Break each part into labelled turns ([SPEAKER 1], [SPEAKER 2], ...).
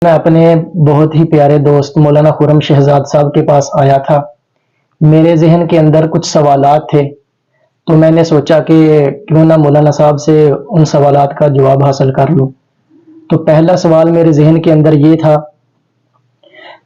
[SPEAKER 1] میں اپنے بہت ہی پیارے دوست مولانا خرم شہزاد صاحب کے پاس آیا تھا۔ میرے ذہن کے اندر کچھ سوالات تھے، تو میں نے سوچا کہ کیوں نہ مولانا صاحب سے ان سوالات کا جواب حاصل کر لوں۔ تو پہلا سوال میرے ذہن کے اندر یہ تھا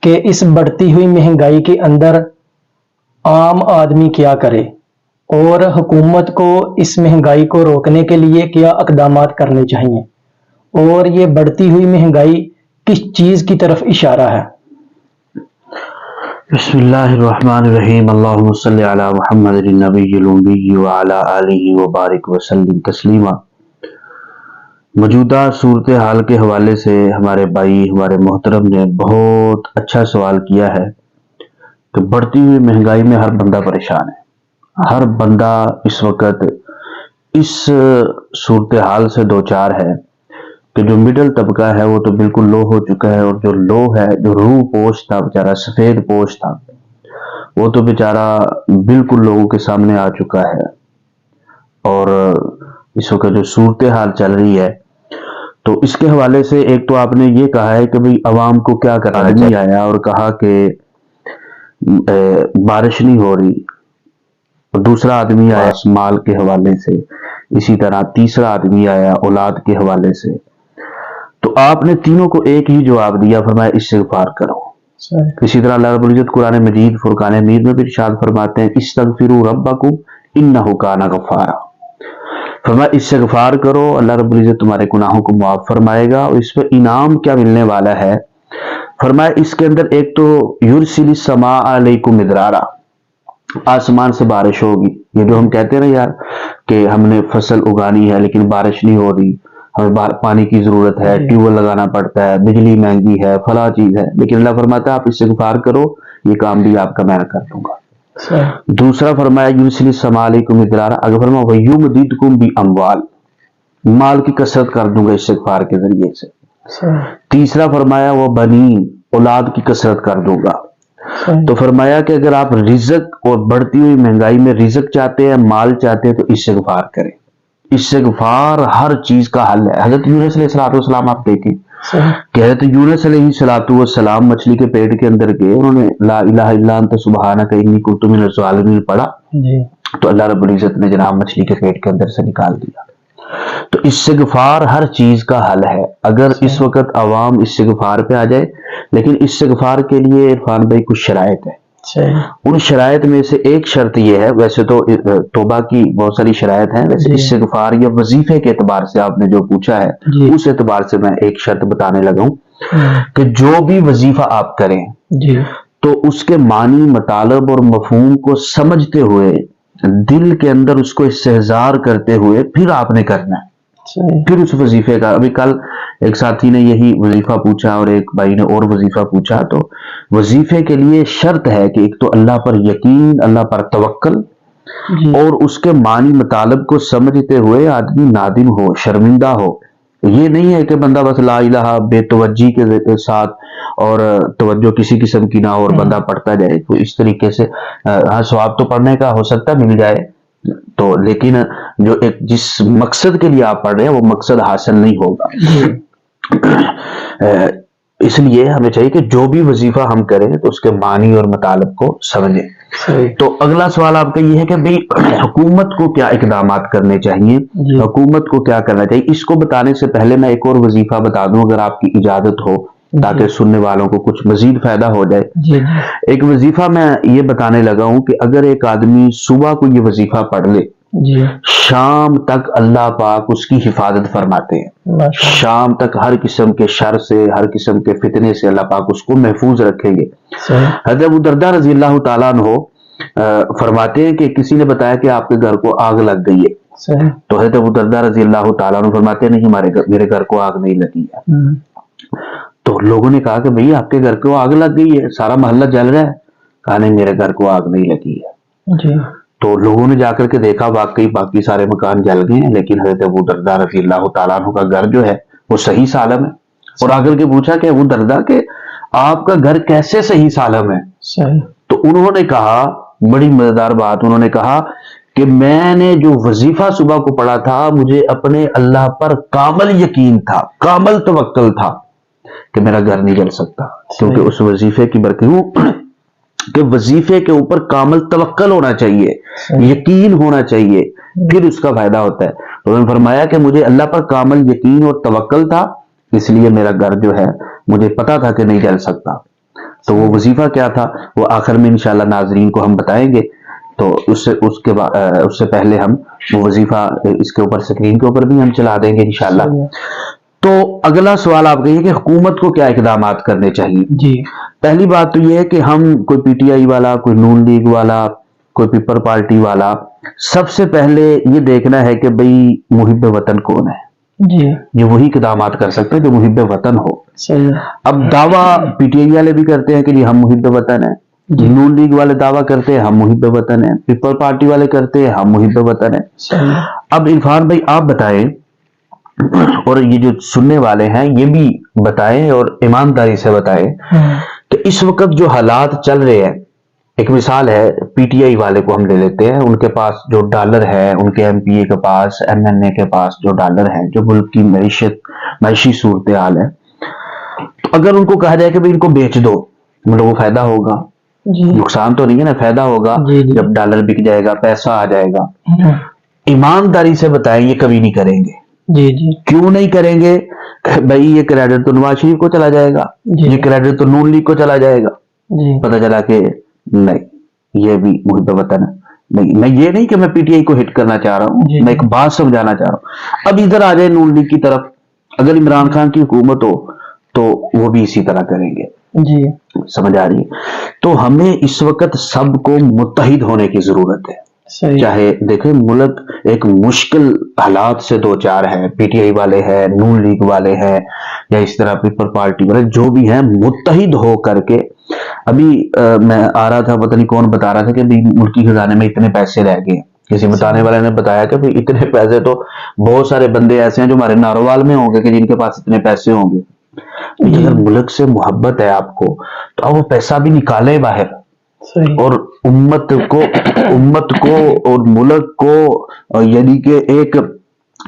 [SPEAKER 1] کہ اس بڑھتی ہوئی مہنگائی کے اندر عام آدمی کیا کرے، اور حکومت کو اس مہنگائی کو روکنے کے لیے کیا اقدامات کرنے چاہیے، اور یہ بڑھتی ہوئی مہنگائی کس چیز کی طرف اشارہ ہے؟
[SPEAKER 2] بسم اللہ الرحمن الرحیم، اللہم صلی علی محمد النبی الأمی وعلی آلہ وبارک وسلم تسلیما۔ موجودہ صورتحال کے حوالے سے ہمارے بھائی ہمارے محترم نے بہت اچھا سوال کیا ہے کہ بڑھتی ہوئی مہنگائی میں ہر بندہ پریشان ہے۔ ہر بندہ اس وقت اس صورتحال سے دوچار ہے کہ جو مڈل طبقہ ہے وہ تو بالکل لو ہو چکا ہے، اور جو لو ہے، جو روح پوش تھا بیچارہ، سفید پوش تھا، وہ تو بیچارہ بالکل لوگوں کے سامنے آ چکا ہے۔ اور اس وقت جو صورتحال چل رہی ہے تو اس کے حوالے سے ایک تو آپ نے یہ کہا ہے کہ بھئی عوام کو کیا کرنا چاہیے، آیا اور کہا کہ بارش نہیں ہو رہی، اور دوسرا آدمی آیا مال کے حوالے سے، اسی طرح تیسرا آدمی آیا اولاد کے حوالے سے۔ تو آپ نے تینوں کو ایک ہی جواب دیا، فرمایا استغفار کرو۔ اسی طرح اللہ رب العزت قرآن مجید فرقان امیر میں بھی ارشاد فرماتے ہیں استغفروا ربکم انہ کان غفارا، فرمایا استغفار کرو، اللہ رب العزت تمہارے گناہوں کو معاف فرمائے گا۔ اور اس پہ انعام کیا ملنے والا ہے، فرمایا اس کے اندر ایک تو یرسل السماء علیکم مدرارا، آسمان سے بارش ہوگی۔ یہ جو ہم کہتے ہیں نا یار کہ ہم نے فصل اگانی ہے لیکن بارش نہیں ہو رہی، ہمیں پانی کی ضرورت ہے، ٹیوب ویل لگانا پڑتا ہے، بجلی مہنگی ہے، فلاں چیز ہے، لیکن اللہ فرماتا ہے آپ استغفار کرو، یہ کام بھی آپ کا میں کر دوں گا۔ دوسرا فرمایا یرسل السماء علیکم مدرارا، اگر فرمایا ویمددکم باموال، مال کی کثرت کر دوں گا استغفار کے ذریعے سے۔ تیسرا فرمایا وہ بنین، اولاد کی کثرت کر دوں گا۔ تو فرمایا کہ اگر آپ رزق اور بڑھتی ہوئی مہنگائی میں رزق چاہتے ہیں، مال چاہتے ہیں، تو استغفار کریں۔ استغفار ہر چیز کا حل ہے۔ حضرت یونس علیہ السلام آپ دیکھیں کہ حضرت یونس علیہ السلام مچھلی کے پیٹ کے اندر گئے، انہوں نے لا الہ الا انت سبحانک انی کنت من الظالمین پڑھا، تو اللہ رب العزت نے جناب مچھلی کے پیٹ کے اندر سے نکال دیا۔ تو استغفار ہر چیز کا حل ہے۔ اگر اس وقت عوام استغفار پہ آ جائے، لیکن استغفار کے لیے عرفان بھائی کچھ شرائط ہے۔ ان شرائط میں سے ایک شرط یہ ہے، ویسے تو توبہ کی بہت ساری شرائط ہیں، ویسے استغفار یا وظیفے کے اعتبار سے آپ نے جو پوچھا ہے اس اعتبار سے میں ایک شرط بتانے لگا ہوں کہ جو بھی وظیفہ آپ کریں تو اس کے معنی، مطالب اور مفہوم کو سمجھتے ہوئے، دل کے اندر اس کو استحضار کرتے ہوئے پھر آپ نے کرنا ہے۔ پھر اس وظیفے کا، ابھی کل ایک ساتھی نے یہی وظیفہ پوچھا اور ایک بھائی نے اور وظیفہ پوچھا، تو وظیفے کے لیے شرط ہے کہ ایک تو اللہ پر یقین، اللہ پر توکل، اور اس کے معنی مطالب کو سمجھتے ہوئے آدمی نادم ہو، شرمندہ ہو۔ یہ نہیں ہے کہ بندہ بس لا الہ بے توجہی کے ساتھ اور توجہ کسی قسم کی نہ ہو اور بندہ پڑھتا جائے، تو اس طریقے سے ہاں ثواب تو پڑھنے کا ہو سکتا ہے مل جائے، تو لیکن جو ایک جس مقصد کے لیے آپ پڑھ رہے ہیں وہ مقصد حاصل نہیں ہوگا۔ اس لیے ہمیں چاہیے کہ جو بھی وظیفہ ہم کریں تو اس کے معنی اور مطالب کو سمجھیں۔ تو اگلا سوال آپ کا یہ ہے کہ بھئی حکومت کو کیا اقدامات کرنے چاہیے، حکومت کو کیا کرنا چاہیے۔ اس کو بتانے سے پہلے میں ایک اور وظیفہ بتا دوں اگر آپ کی اجازت ہو، تاکہ سننے والوں کو کچھ مزید فائدہ ہو جائے۔ ایک وظیفہ میں یہ بتانے لگا ہوں کہ اگر ایک آدمی صبح کو یہ وظیفہ پڑھ لے، شام تک اللہ پاک اس کی حفاظت فرماتے ہیں۔ شام تک ہر قسم کے شر سے، ہر قسم کے فتنے سے اللہ پاک اس کو محفوظ رکھیں گے۔ حضرت ابو درداء رضی اللہ تعالیٰ عنہ فرماتے ہیں کہ کسی نے بتایا کہ آپ کے گھر کو آگ لگ گئی ہے، تو حضرت ابو درداء رضی اللہ تعالیٰ عنہ فرماتے ہیں نہیں، میرے گھر کو آگ نہیں لگی ہے۔ تو لوگوں نے کہا کہ بھئی آپ کے گھر کو آگ لگ گئی ہے، سارا محلہ جل رہا ہے۔ کہا نہیں، میرے گھر کو آگ نہیں لگی ہے۔ تو لوگوں نے جا کر کے دیکھا، واقعی باقی سارے مکان جل گئے ہیں، لیکن حضرت ابو درداء رضی اللہ تعالیٰ عنہ کا گھر جو ہے وہ صحیح سالم ہے۔ اور آ کر کے پوچھا کہ ابو درداء کہ آپ کا گھر کیسے صحیح سالم ہے؟ تو انہوں نے کہا، بڑی مزیدار بات، انہوں نے کہا کہ میں نے جو وظیفہ صبح کو پڑھا تھا، مجھے اپنے اللہ پر کامل یقین تھا، کامل توکل تھا، کہ میرا گھر نہیں جل سکتا، کیونکہ اس وظیفے کی برکت کہ وظیفے کے اوپر کامل توکل ہونا چاہیے، یقین ہونا چاہیے، پھر اس کا فائدہ ہوتا ہے۔ تو انہوں نے فرمایا کہ مجھے اللہ پر کامل یقین اور توکل تھا، اس لیے میرا گھر جو ہے مجھے پتا تھا کہ نہیں جل سکتا۔ تو وہ وظیفہ کیا تھا وہ آخر میں انشاءاللہ ناظرین کو ہم بتائیں گے، تو اس سے پہلے ہم وہ وظیفہ اس کے اوپر سکرین کے اوپر بھی ہم چلا دیں گے انشاءاللہ۔ تو اگلا سوال آپ کہیے کہ حکومت کو کیا اقدامات کرنے چاہیے؟
[SPEAKER 1] جی
[SPEAKER 2] پہلی بات تو یہ ہے کہ ہم کوئی پی ٹی آئی والا، کوئی نون لیگ والا، کوئی پیپل پارٹی والا، سب سے پہلے یہ دیکھنا ہے کہ بھئی محب وطن کون ہے۔
[SPEAKER 1] جی
[SPEAKER 2] یہ وہی اقدامات کر سکتے ہیں جو محب وطن ہو۔
[SPEAKER 1] صحیح۔
[SPEAKER 2] اب دعویٰ پی ٹی آئی والے بھی کرتے ہیں کہ جی ہم محب وطن ہیں، نون لیگ والے دعویٰ کرتے ہیں ہم محب وطن ہیں، پیپل پارٹی والے کرتے ہیں ہم محب وطن ہیں۔
[SPEAKER 1] صحیح۔
[SPEAKER 2] اب عرفان بھائی آپ بتائیں، اور یہ جو سننے والے ہیں یہ بھی بتائیں اور ایمانداری سے بتائیں کہ اس وقت جو حالات چل رہے ہیں، ایک مثال ہے پی ٹی آئی والے کو ہم لے لیتے ہیں، ان کے پاس جو ڈالر ہے، ان کے ایم پی اے کے پاس، ایم این اے کے پاس جو ڈالر ہے، جو ملک کی معیشی صورتحال ہے، تو اگر ان کو کہا جائے کہ بھئی ان کو بیچ دو، مطلب وہ فائدہ ہوگا، نقصان تو نہیں ہے نا، فائدہ ہوگا جب ڈالر بک جائے گا، پیسہ آ جائے گا۔ ایمانداری سے بتائیں یہ کبھی نہیں کریں گے۔
[SPEAKER 1] جی جی
[SPEAKER 2] کیوں نہیں کریں گے؟ بھائی یہ کریڈٹ تو نواز شریف کو چلا جائے گا، یہ کریڈٹ تو نون لیگ کو چلا جائے گا۔ پتہ چلا کہ نہیں، یہ بھی محب وطن ہے۔ نہیں، میں یہ نہیں کہ میں پی ٹی آئی کو ہٹ کرنا چاہ رہا ہوں، میں ایک بات سمجھانا چاہ رہا ہوں۔ اب ادھر آ جائے نون لیگ کی طرف، اگر عمران خان کی حکومت ہو تو وہ بھی اسی طرح کریں گے۔
[SPEAKER 1] جی
[SPEAKER 2] سمجھ آ رہی ہے؟ تو ہمیں اس وقت سب کو متحد ہونے کی ضرورت ہے۔ چاہے دیکھیں ملک ایک مشکل حالات سے دو چار ہے، پی ٹی آئی والے ہیں، نون لیگ والے ہیں، یا اس طرح پیپل پارٹی والے جو بھی ہیں، متحد ہو کر کے۔ ابھی میں آ رہا تھا، پتہ نہیں کون بتا رہا تھا کہ ملکی خزانے میں اتنے پیسے رہ گئے، کسی بتانے والے نے بتایا کہ اتنے پیسے تو بہت سارے بندے ایسے ہیں جو ہمارے ناروال میں ہوں گے کہ جن کے پاس اتنے پیسے ہوں گے۔ اگر ملک سے محبت ہے آپ کو تو آپ وہ پیسہ بھی نکالیں باہر، اور امت کو اور ملک کو، یعنی کہ ایک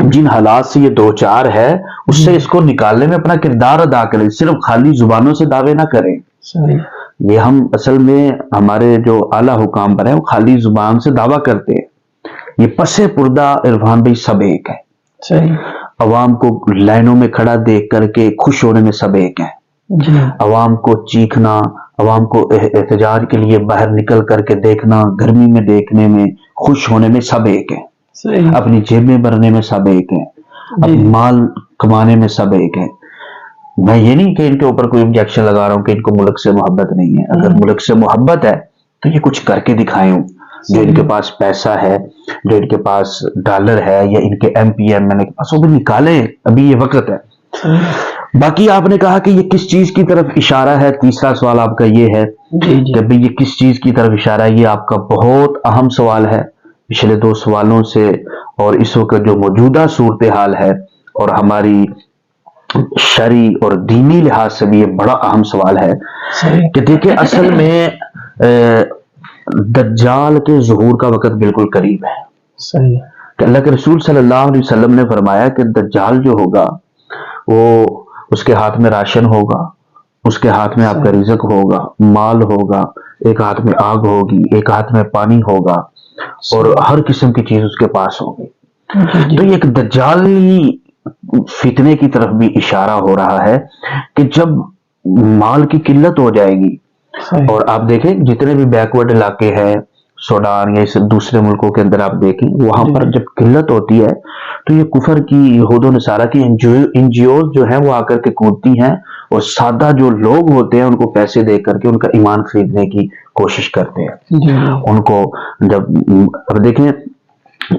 [SPEAKER 2] جن حالات سے یہ دو چار ہے اس سے اس کو نکالنے میں اپنا کردار ادا کریں، صرف خالی زبانوں سے دعوے نہ کریں۔ یہ ہم اصل میں ہمارے جو اعلیٰ حکام پر ہیں وہ خالی زبان سے دعویٰ کرتے ہیں، یہ پس پردہ عرفان بھائی سب ایک ہے۔ عوام کو لائنوں میں کھڑا دیکھ کر کے خوش ہونے میں سب ایک ہیں، عوام کو چیخنا، عوام کو احتجاج کے لیے باہر نکل کر کے دیکھنا، گرمی میں دیکھنے میں خوش ہونے میں سب ایک ہیں، اپنی جیبیں بھرنے میں سب ایک ہیں، اپنی مال کمانے میں سب ایک ہیں۔ میں یہ نہیں کہ ان کے اوپر کوئی objection لگا رہا ہوں کہ ان کو ملک سے محبت نہیں ہے، اگر ملک سے محبت ہے تو یہ کچھ کر کے دکھائیں۔ جو ان کے پاس پیسہ ہے، جو ان کے پاس ڈالر ہے، یا ان کے ایم پی ایم این اے کے پاس، وہ بھی نکالیں، ابھی یہ وقت ہے۔ باقی آپ نے کہا کہ یہ کس چیز کی طرف اشارہ ہے، تیسرا سوال آپ کا یہ ہے کہ بھئی یہ کس چیز کی طرف اشارہ ہے۔ یہ آپ کا بہت اہم سوال ہے، پچھلے دو سوالوں سے اور اس وقت جو موجودہ صورتحال ہے، اور ہماری شرعی اور دینی لحاظ سے بھی یہ بڑا اہم سوال ہے کہ دیکھیں اصل میں دجال کے ظہور کا وقت بالکل قریب ہے۔ کہ اللہ کے رسول صلی اللہ علیہ وسلم نے فرمایا کہ دجال جو ہوگا وہ، اس کے ہاتھ میں راشن ہوگا، اس کے ہاتھ میں آپ کا رزق ہوگا، مال ہوگا، ایک ہاتھ میں آگ ہوگی، ایک ہاتھ میں پانی ہوگا، اور ہر قسم کی چیز اس کے پاس ہوگی۔ تو یہ ایک دجالی فتنے کی طرف بھی اشارہ ہو رہا ہے کہ جب مال کی قلت ہو جائے گی، اور آپ دیکھیں جتنے بھی بیکورڈ علاقے ہیں، سوڈان یا اس دوسرے ملکوں کے اندر آپ دیکھیں، وہاں پر جب قلت ہوتی ہے تو یہ کفر کی، یہود و نصارہ کی این جی اوز جو ہیں وہ آ کر کے کودتی ہیں، اور سادہ جو لوگ ہوتے ہیں ان کو پیسے دے کر کے ان کا ایمان خریدنے کی کوشش کرتے ہیں۔ ان کو جب اب دیکھیں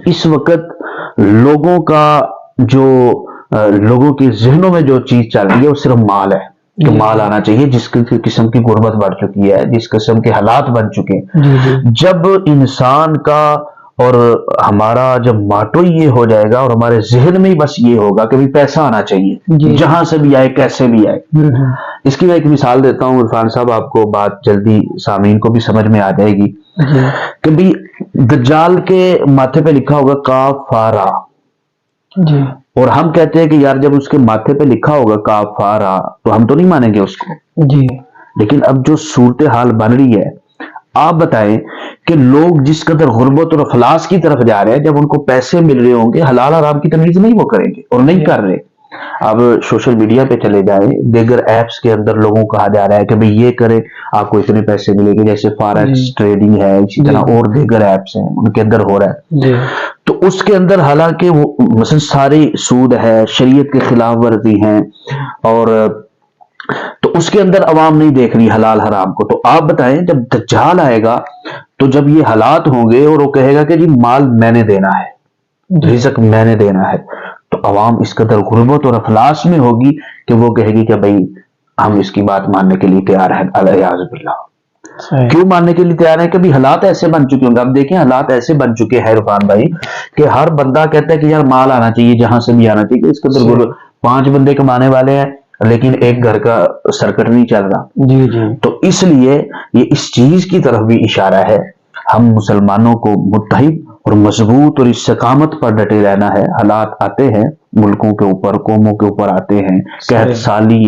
[SPEAKER 2] اس وقت لوگوں کا جو لوگوں کے ذہنوں میں جو چیز چل رہی ہے وہ صرف مال ہے، کہ مال آنا چاہیے، جس قسم کی غربت بڑھ چکی ہے، جس قسم کے حالات بن چکے ہیں۔ جب انسان کا اور ہمارا جب ماٹو یہ ہو جائے گا اور ہمارے ذہن میں بس یہ ہوگا کہ بھی پیسہ آنا چاہیے، جہاں سے بھی آئے، کیسے بھی آئے۔ اس کی میں ایک مثال دیتا ہوں عرفان صاحب، آپ کو بات جلدی سامعین کو بھی سمجھ میں آ جائے گی کہ بھی دجال کے ماتھے پہ لکھا ہوگا کافارہ، اور ہم کہتے ہیں کہ یار جب اس کے ماتھے پہ لکھا ہوگا کافارا تو ہم تو نہیں مانیں گے اس کو.
[SPEAKER 1] جی
[SPEAKER 2] لیکن اب جو صورتحال بن رہی ہے، آپ بتائیں کہ لوگ جس قدر غربت اور افلاس کی طرف جا رہے ہیں، جب ان کو پیسے مل رہے ہوں گے حلال حرام کی تمیز نہیں وہ کریں گے اور نہیں کر رہے. اب سوشل میڈیا پہ چلے جائیں، دیگر ایپس کے اندر لوگوں کو کہا جا رہا ہے کہ بھئی یہ کریں آپ کو اتنے پیسے ملیں گے، جیسے فارکس ٹریڈنگ ہے، اسی طرح اور دیگر ایپس ہیں ان کے اندر ہو رہا ہے.
[SPEAKER 1] جی
[SPEAKER 2] تو اس کے اندر حالانکہ وہ مثلا ساری سود ہے، شریعت کے خلاف ورزی ہیں، اور تو اس کے اندر عوام نہیں دیکھ رہی حلال حرام کو. تو آپ بتائیں جب دجال آئے گا تو جب یہ حالات ہوں گے اور وہ کہے گا کہ جی مال میں نے دینا ہے، رزق میں نے دینا ہے، تو عوام اس قدر غربت اور افلاس میں ہوگی کہ وہ کہے گی کہ بھئی ہم اس کی بات ماننے کے لیے تیار ہیں. الیاذ باللہ. کیوں ماننے کے لیے تیار ہے؟ کہ بھی حالات ایسے بن چکے ہوں گے. اب دیکھیں حالات ایسے بن چکے ہیں عرفان بھائی کہ ہر بندہ کہتا ہے کہ یار مال آنا چاہیے، جہاں سے بھی آنا چاہیے. اس قدر 5 بندے کمانے والے ہیں لیکن ایک گھر کا سرکٹ نہیں چل رہا.
[SPEAKER 1] جی جی
[SPEAKER 2] تو اس لیے یہ اس چیز کی طرف بھی اشارہ ہے، ہم مسلمانوں کو متحد اور مضبوط اور استقامت پر ڈٹے رہنا ہے. حالات آتے ہیں ملکوں کے اوپر، قوموں کے اوپر آتے ہیں، قحط سالی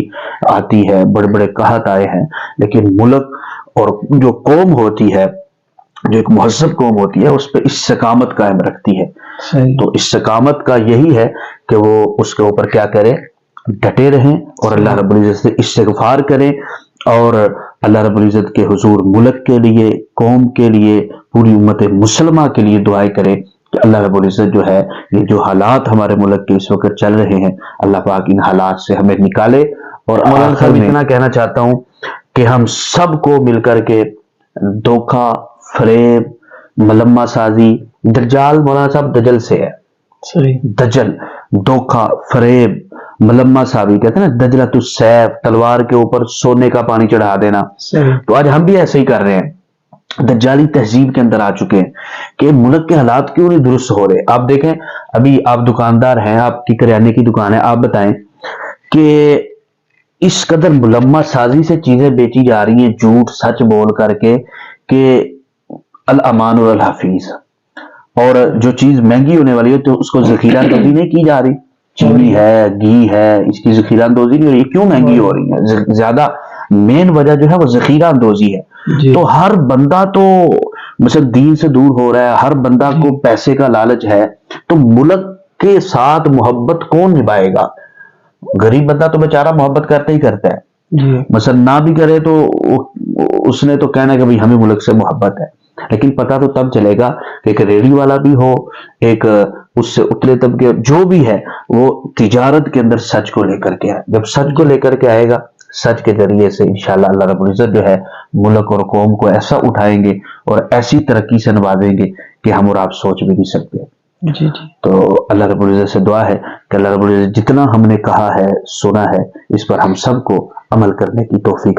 [SPEAKER 2] آتی ہے، بڑے بڑے قحط آئے ہیں، لیکن ملک اور جو قوم ہوتی ہے، جو ایک مہذب قوم ہوتی ہے، اس پہ استقامت قائم رکھتی ہے. تو استقامت کا یہی ہے کہ وہ اس کے اوپر کیا کرے، ڈٹے رہیں اور اللہ رب العزت سے استغفار کریں، اور اللہ رب العزت کے حضور ملک کے لیے، قوم کے لیے، پوری امت مسلمہ کے لیے دعائیں کریں کہ اللہ رب العزت جو ہے یہ جو حالات ہمارے ملک کے اس وقت چل رہے ہیں، اللہ پاک ان حالات سے ہمیں نکالے. اور مولانا صاحب اتنا کہنا چاہتا ہوں کہ ہم سب کو مل کر کے دھوکہ، فریب، ملمہ سازی، دجال مولانا صاحب دجل سے ہے. دجل، دھوکہ، فریب، ملمہ سازی، کہتے ہیں نا دجلۃ السیف، تلوار کے اوپر سونے کا پانی چڑھا دینا. تو آج ہم بھی ایسے ہی کر رہے ہیں، دجالی تہذیب کے اندر آ چکے ہیں کہ ملک کے حالات کیوں نہیں درست ہو رہے. آپ دیکھیں ابھی آپ دکاندار ہیں، آپ کی کریانے کی دکان ہے، آپ بتائیں کہ اس قدر ملمہ سازی سے چیزیں بیچی جا رہی ہیں، جھوٹ سچ بول کر کے، کہ الامان والحفیظ، اور جو چیز مہنگی ہونے والی ہے تو اس کو ذخیرہ اندوزی نہیں کی جا رہی. چینی ہے، گھی ہے، اس کی ذخیرہ اندوزی نہیں ہو رہی. کیوں مہنگی ہو رہی ہے؟ زیادہ مین وجہ جو ہے وہ ذخیرہ اندوزی ہے. تو ہر بندہ تو مثلا دین سے دور ہو رہا ہے، ہر بندہ کو پیسے کا لالچ ہے، تو ملک کے ساتھ محبت کون نبھائے گا؟ غریب بندہ تو بیچارہ محبت کرتا ہی کرتا ہے، مثلا نہ بھی کرے تو اس نے تو کہنا ہے کہ بھئی ہمیں ملک سے محبت ہے. لیکن پتہ تو تب چلے گا کہ ایک ریڑھی والا بھی ہو، ایک اس سے اتلے طبقے جو بھی ہے، وہ تجارت کے اندر سچ کو لے کر کے آئے. جب سچ کو لے کر کے آئے گا، سچ کے ذریعے سے انشاءاللہ اللہ رب العزت جو ہے ملک اور قوم کو ایسا اٹھائیں گے اور ایسی ترقی سے نوازیں گے کہ ہم اور آپ سوچ بھی نہیں سکتے. تو اللہ رب العزت سے دعا ہے کہ اللہ رب العزت جتنا ہم نے کہا ہے، سنا ہے، اس پر ہم سب کو عمل کرنے کی توفیق